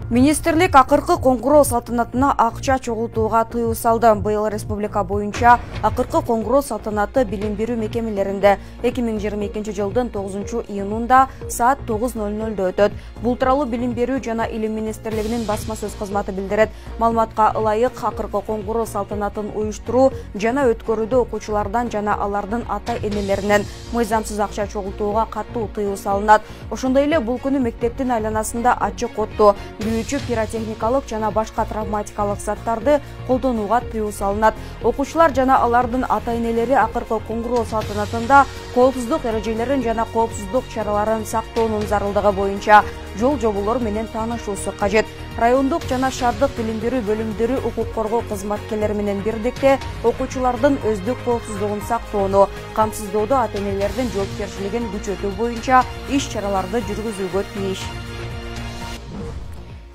Министрлик акыркы коңгуроо салтанатына акча чогултууга тыюу салды. Быйыл республика боюнча акыркы коңгуроо салтанаты билим берүү мекемелеринде 2022 жылдын 9-июнунда саат 9:00 өтөт. Бул тууралуу билим берүү жана илим министрлигинин басма сөз кызматы билдирет. Маалыматка ылайык акыркы коңгуроо салтанатын уюштуруу жана өткөрүүдө окуучулардан жана алардын ата-энелеринен мыйзамсыз акча чогултууга катуу тыюу салынат. Ошондой эле бул күнү мектептин айланасында ачык отту, пиротехникалык жана башка травматикалык заттарды колдонууга тыюу салынат. Окуучулар жана алардын ата-энелери акыркы коңгуроо салтанатында коопсуздук эрежелерин жана коопсуздук чараларын сактоонун зарылдыгы боюнча жол жоболор менен таанышуусу кажет. Райондук жана шаардык билим берүү бөлүмдөрү укук коргоо кызматкерлери менен бирдикте окуучулардын өздүк коопсуздугун сактоону, камсыздоодо ата-энелердин жоопкерчилигин күчөтүү боюнча иш-чараларды жүргүзүүгө тийиш.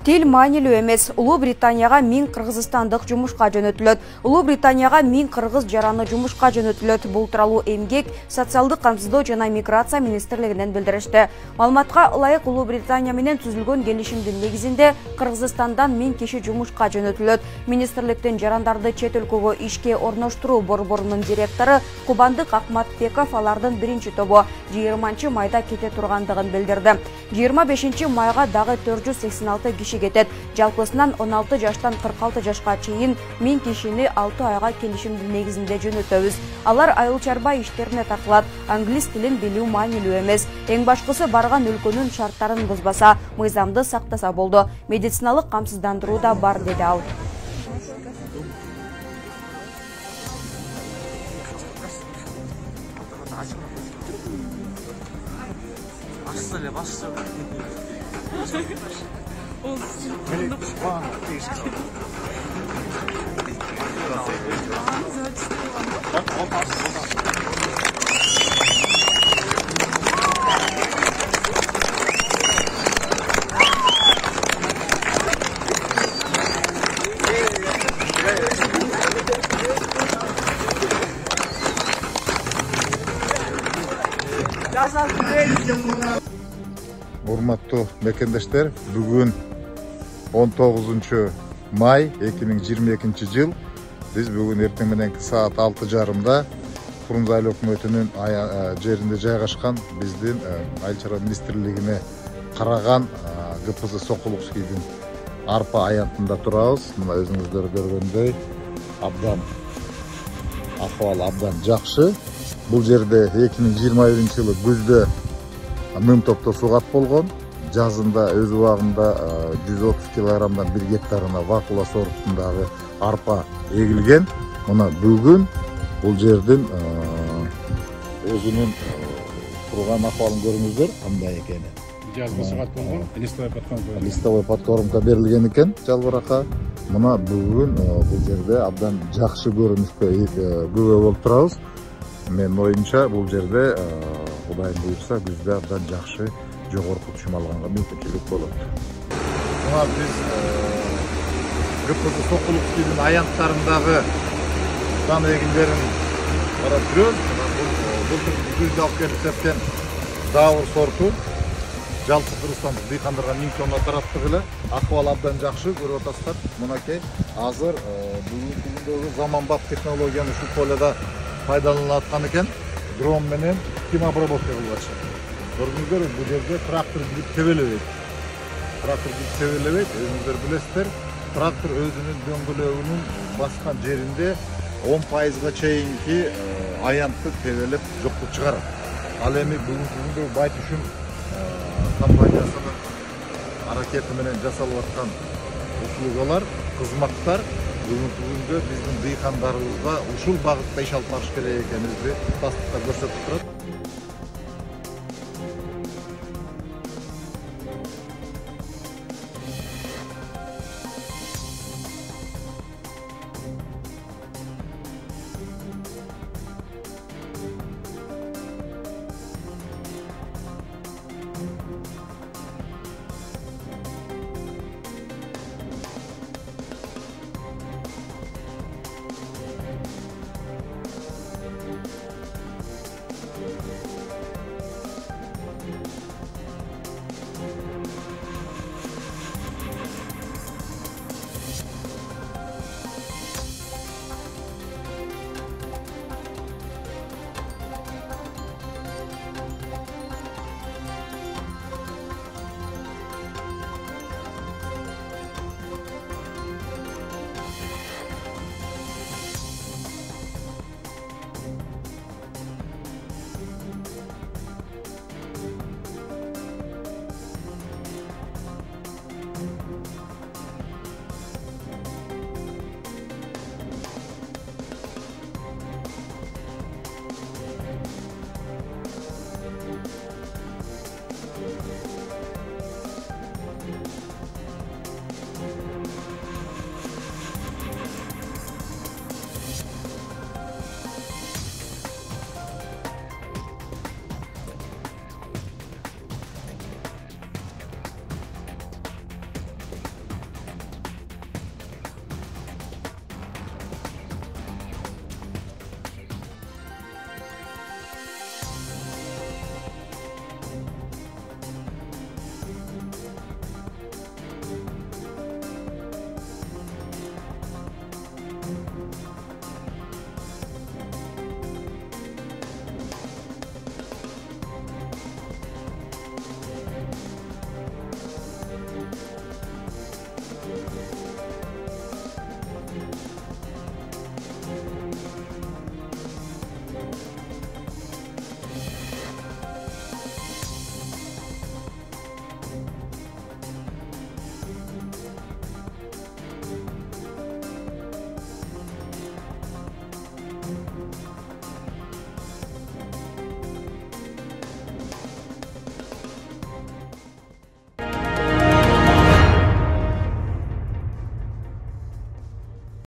Тил маанилүү эмес. Улуу Британияга 1000 кыргызстандык жумушка жөнөтүлөт. Улуу Британияга 1000 кыргыз жараны жумушка жөнөтүлөт. Бул тууралуу эмгек, социалдык камсыздоо жана миграция министрлигинен билдиришти. Маалыматка ылайык Улуу Британия менен түзүлгөн келишимдин негизинде Кыргызстандан 1000 киши жумушка жөнөтүлөт. Министрликтин жарандарды чет өлкөгө ишке орноштуруу борборунун директору Кубандык Акматбеков алардын биринчи тобу 20 майда кете тургандыгын билдирди. 25 майга дагы 486 киши кетет. Жалпысынан 16 жаштан 46 жашка чейин 1000 кишини 6 айга келишимдин негизинде жөнөтөбүз. Алар айыл чарба иштерине тартылат. Англис тилин билүү маанилүү эмес. Эң башкысы барган өлкөнүн шарттарын бузбаса, мыйзамды сактаса болду. Медициналык камсыздандыруу да бар, деди ал. Урматтуу мекендештер, бүгүн 19 май 2022 жыл. Биз бүгүн эртең мененки саат 6:30 Фрунзе айыл өкмөтүнүн жеринде жайгашкан биздин айыл чарба министрлигине караган ГПЗ Сокулукскийдин арпа аянтында турабыз. Мына өзүңүздөр көргөндөй акыбал абдан жакшы. Бул жерде 2021 жылы күздө ным топто сугат болгон. Жазында өз убагында 130 килограммдан 1 гектарына вакула сортундагы арпа эгилген. Мына бүгүн бул жердин өзүнүн турган акыбалын көрүңүздөр, кандай экени. Жазгы сугат болгон, листовой подкормка берилген экен жалбыракка. Мына бүгүн бул жерде абдан жакшы көрүнүшкө күбө болуп турабыз. Мен оюмча бул жерде Кудайым буйрса күздө абдан жакшы жогорку түшүм алганга мүмкүнчүлүк болот. Мына биз ГПЗ Сокулукскийдин аянттарындагы дан эгилдерин карап жүрөбүз. Бул күздө алып келип септен дабыр сорту. Жалпы Кыргызстандык дыйкандарга 1000 тонна тараттык эле. Акыбал абдан жакшы, көрүп атасыздар. Мынакей азыр бүгүнкү күндөгү заманбап технологияны ушул поледа пайдаланылып аткан экен. Дрон менен ким обработка кылып атышат. Көрдүңүздөр, бул жерде трактор кирип тебелебейт. Өзүңүздөр билесиздер, трактор өзүнүн дөңгөлөгүнүн баскан жеринде 10%га чейинки аянтты тебелеп жоктуп чыгарат. Ал эми бүгүнкү күндө бай түшүм компаниясынын аракети менен жасалып аткан услугалар, кызматтар бүгүнкү күндө биздин дыйкандарыбызга ушул багытта иш алып барыш керек экенибизди тастыкта көрсөтүп турат.